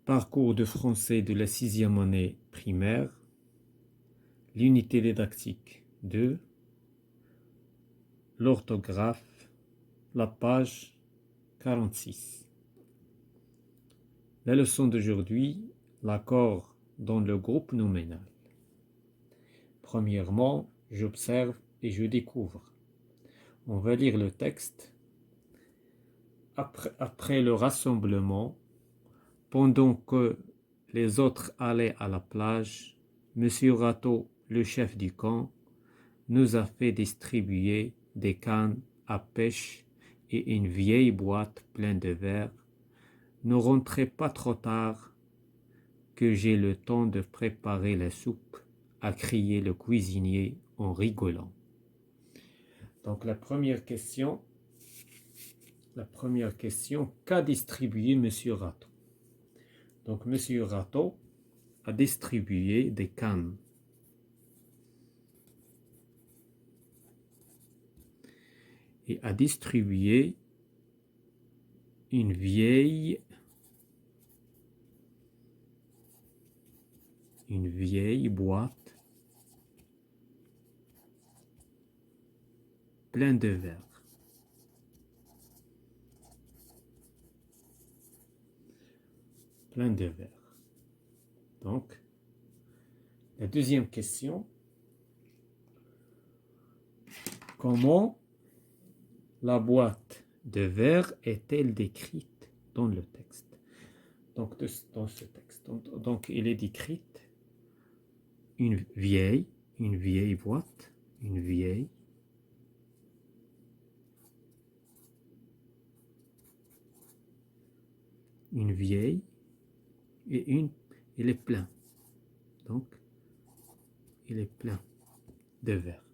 Parcours de français de la 6e année primaire, l'unité didactique 2, l'orthographe, la page 46. La leçon d'aujourd'hui, l'accord dans le groupe nominal. Premièrement, j'observe et je découvre. On va lire le texte. Après le rassemblement, pendant que les autres allaient à la plage, Monsieur Rateau, le chef du camp, nous a fait distribuer des cannes à pêche et une vieille boîte pleine de verre. Ne rentrez pas trop tard, que j'ai le temps de préparer la soupe, a crié le cuisinier en rigolant. Donc la première question, qu'a distribué Monsieur Rateau? Donc Monsieur Rateau a distribué des cannes. Et a distribué une vieille boîte pleine de verre. Donc, la deuxième question, comment la boîte de verre est-elle décrite dans le texte? Donc, dans ce texte. Donc, il est décrite une vieille boîte, une vieille et il est plein. Donc, il est plein de verre.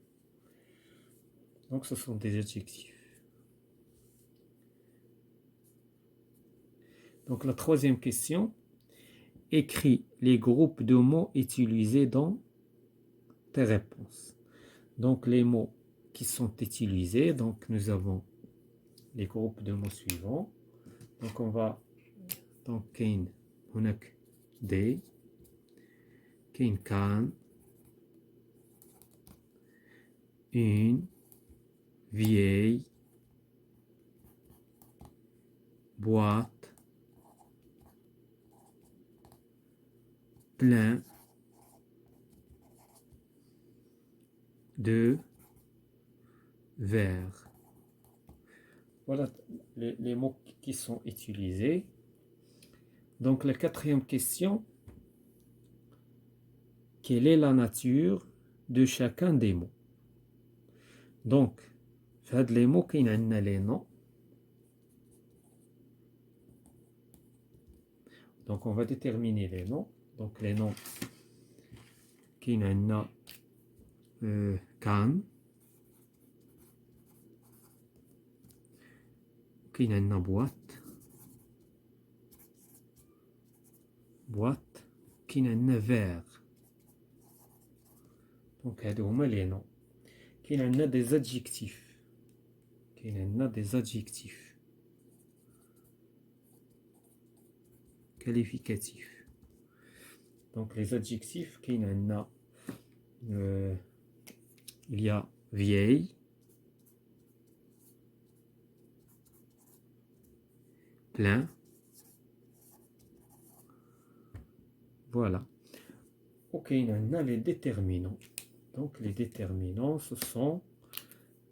Donc, ce sont des adjectifs. Donc, la troisième question, écris les groupes de mots utilisés dans tes réponses. Donc, les mots qui sont utilisés, donc nous avons les groupes de mots suivants. Donc, on va, donc, كاين هناك des, كاين كان, une vieille boîte plein de verre. Voilà les mots qui sont utilisés. Donc la quatrième question, quelle est la nature de chacun des mots? Donc, فهاد les mots كاين عندنا les noms. Donc on va déterminer les noms. Donc les noms كاين عندنا كان, كاين عندنا boîte, كاين عندنا verre. Donc هادو هما les noms. كاين عندنا des adjectifs. Qualificatifs. Donc les adjectifs, كاين عندنا il y a vieille, plein. Voilà. Ok, on a les déterminants. Donc les déterminants, ce sont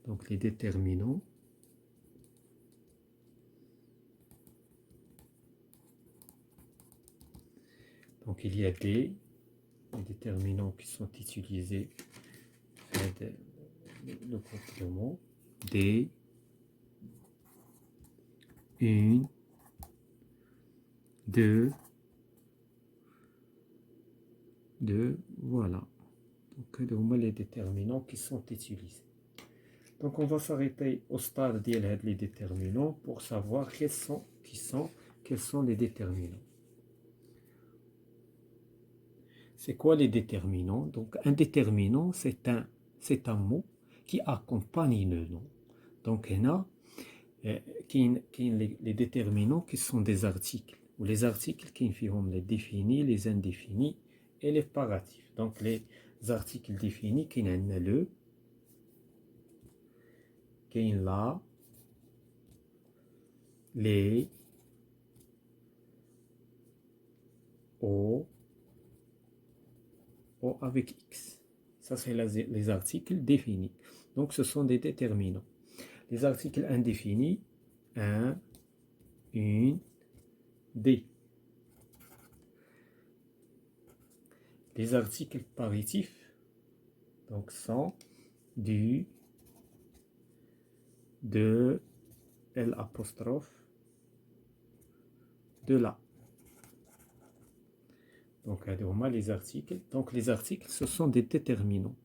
donc les déterminants. Donc il y a des déterminants qui sont utilisés le complément des, une, deux, voilà. Donc les déterminants qui sont utilisés. Donc on va s'arrêter au stade des déterminants pour savoir quels sont les déterminants. C'est quoi les déterminants? Donc un déterminant, c'est un mot qui accompagne le nom. Donc il y a les déterminants qui sont des articles. ou les articles qui font les définis, les indéfinis et les paratifs. Donc les articles définis qui n'ont le, qui la, les, au avec X. Ça, c'est les articles définis. Donc, ce sont des déterminants. Les articles indéfinis, un, une, des. Les articles paritifs, donc sont, du, de, l'apostrophe, de la. Donc, les articles. Donc, les articles, ce sont des déterminants.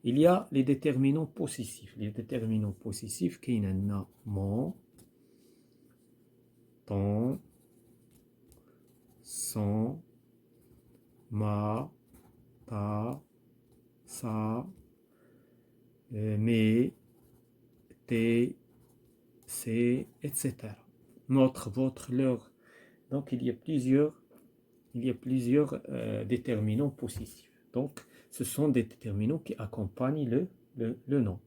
Il y a les déterminants possessifs. Les déterminants possessifs, qui en a mon, ton, son, ma, ta, sa, mes, tes, c'est, etc. Notre, votre, leur. Donc, il y a plusieurs déterminants possessifs. Donc, ce sont des déterminants qui accompagnent le nom.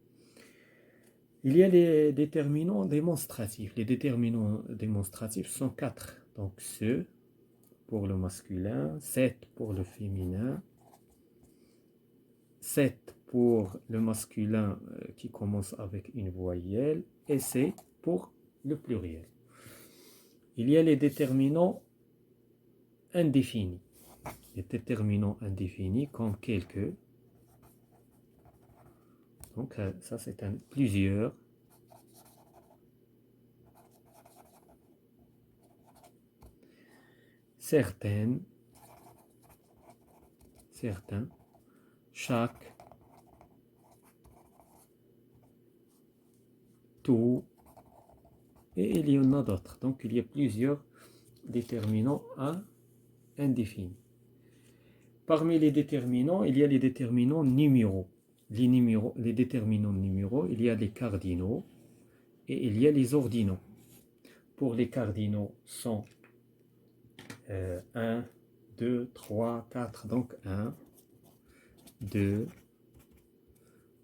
Il y a les déterminants démonstratifs. Les déterminants démonstratifs sont 4. Donc, ce pour le masculin, 7 pour le féminin, 7 pour le masculin qui commence avec une voyelle, et C pour le pluriel. Il y a les déterminants indéfinis. Les déterminants indéfinis comme quelques. Donc ça c'est un plusieurs. Certaines. Certains. Chaque. Tout. Et il y en a d'autres. Donc il y a plusieurs déterminants indéfinis. Parmi les déterminants, il y a les déterminants numéraux. Les déterminants numéraux, il y a les cardinaux et il y a les ordinaux. Pour les cardinaux, sont 1, 2, 3, 4. Donc 1, 2,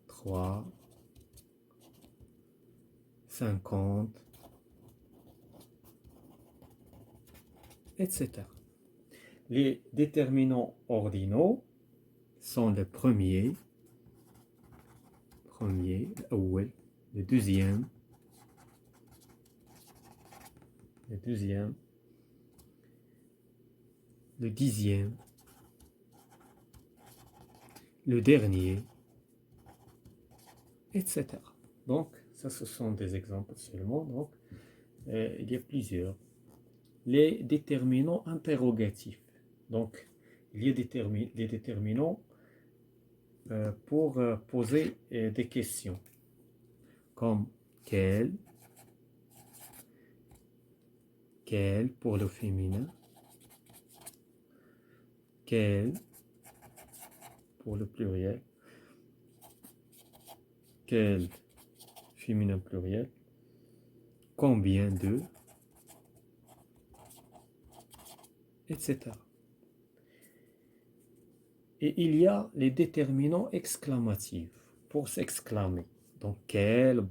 3, 50, etc. Les déterminants ordinaux sont le premier, le deuxième, le dixième, le dernier, etc. Donc, ça, ce sont des exemples seulement. Donc, il y a plusieurs. Les déterminants interrogatifs. Donc, il y a des déterminants pour poser des questions, comme quel pour le féminin, quel pour le pluriel, quel féminin pluriel, combien de, etc. Et il y a les déterminants exclamatifs pour s'exclamer. Donc, quel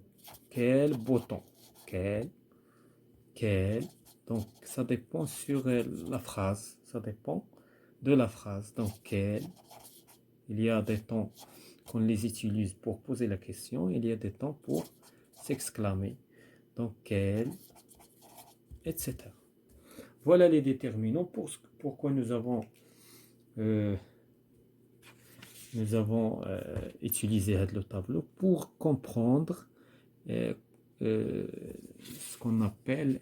bouton, quel. Donc, ça dépend sur la phrase. Ça dépend de la phrase. Donc, quel. Il y a des temps qu'on les utilise pour poser la question. Il y a des temps pour s'exclamer. Donc, quel, etc. Voilà les déterminants. Pourquoi nous avons utilisé le tableau pour comprendre ce qu'on appelle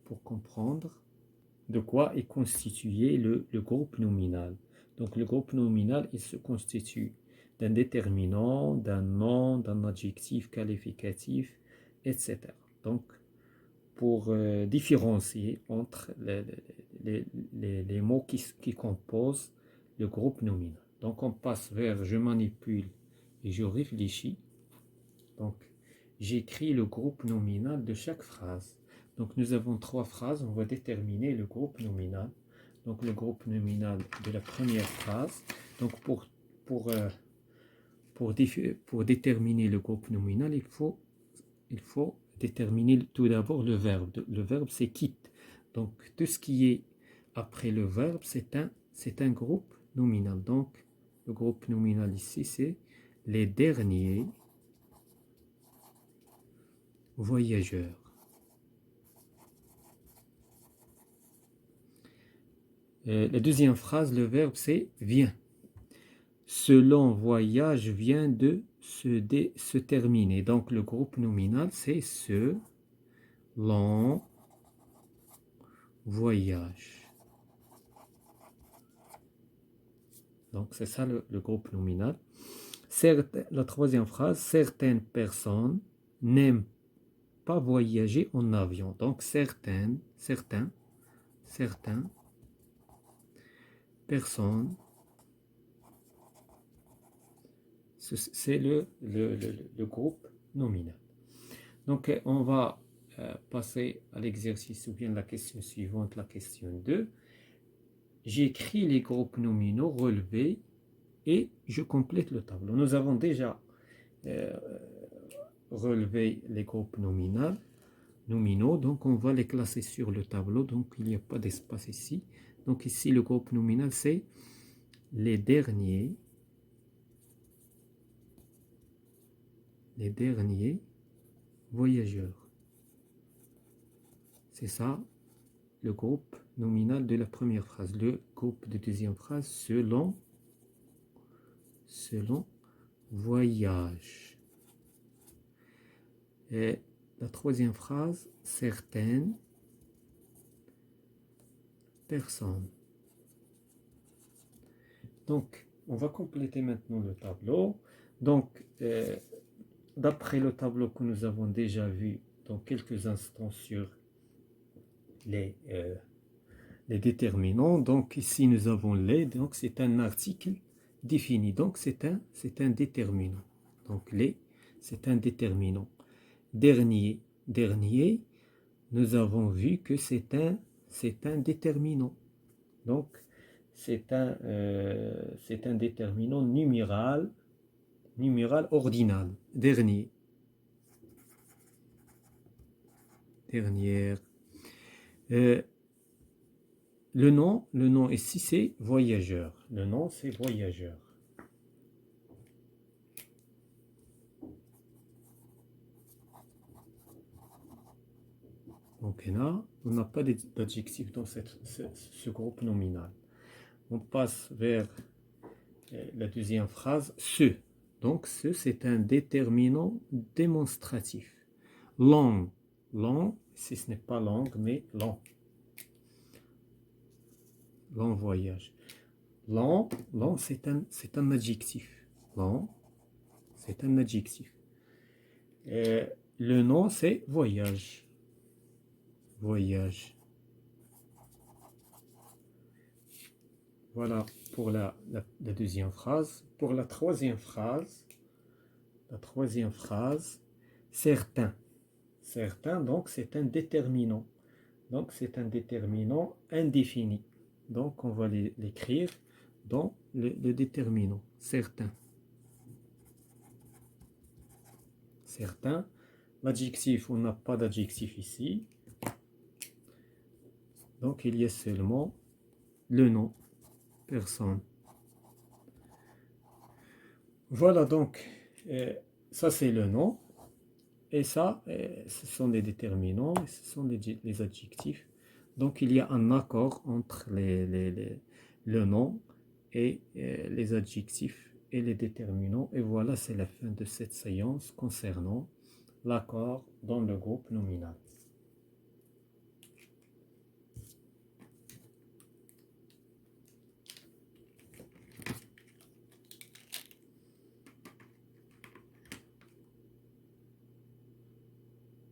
pour comprendre de quoi est constitué le groupe nominal. Donc le groupe nominal, il se constitue d'un déterminant, d'un nom, d'un adjectif qualificatif, etc. Donc pour différencier entre les mots qui composent le groupe nominal. Donc on passe vers je manipule et je réfléchis. Donc j'écris le groupe nominal de chaque phrase. Donc nous avons trois phrases, on va déterminer le groupe nominal. Donc le groupe nominal de la première phrase. Donc pour, pour déterminer le groupe nominal, il faut déterminer tout d'abord le verbe. Le verbe c'est quitte. Donc tout ce qui est après le verbe, c'est un groupe nominal. Donc le groupe nominal ici, c'est les derniers voyageurs. La deuxième phrase, le verbe c'est vient. Ce long voyage vient de se terminer. Donc le groupe nominal c'est ce long voyage. Donc c'est ça le groupe nominal. La troisième phrase, certaines personnes n'aiment pas voyager en avion. Donc certaines personnes, c'est le groupe nominal. Donc on va passer à l'exercice ou bien la question suivante, la question 2. J'écris les groupes nominaux relevés et je complète le tableau. Nous avons déjà relevé les groupes nominaux, donc on va les classer sur le tableau, donc il n'y a pas d'espace ici. Donc ici le groupe nominal c'est les derniers voyageurs. C'est ça le groupe nominal de la première phrase. Le groupe de deuxième phrase, selon voyage. Et la troisième phrase, certaines personnes. Donc, on va compléter maintenant le tableau. Donc, d'après le tableau que nous avons déjà vu dans quelques instants sur les déterminants, donc ici nous avons les, donc c'est un article défini, donc c'est un déterminant. Donc les, c'est un déterminant. Dernier, nous avons vu que c'est un déterminant. Donc c'est un déterminant numéral ordinal. Dernière. Le nom ici c'est voyageur. Le nom c'est voyageur. Donc là, on n'a pas d'adjectif dans ce groupe nominal. On passe vers la deuxième phrase, ce. Donc ce c'est un déterminant démonstratif. Long, si ce n'est pas langue, mais long. Long voyage. Long c'est un adjectif. Long, c'est un adjectif. Le nom c'est voyage. Voyage. Voilà pour la deuxième phrase. Pour la troisième phrase, certains. Certains, donc c'est un déterminant. Donc c'est un déterminant indéfini. Donc on va l'écrire dans le déterminant. Certains. Certains. L'adjectif, on n'a pas d'adjectif ici. Donc il y a seulement le nom. Personne. Voilà donc, ça c'est le nom. Et ça, ce sont les déterminants, et ce sont les adjectifs. Donc il y a un accord entre le nom et les adjectifs et les déterminants. Et voilà, c'est la fin de cette séance concernant l'accord dans le groupe nominal.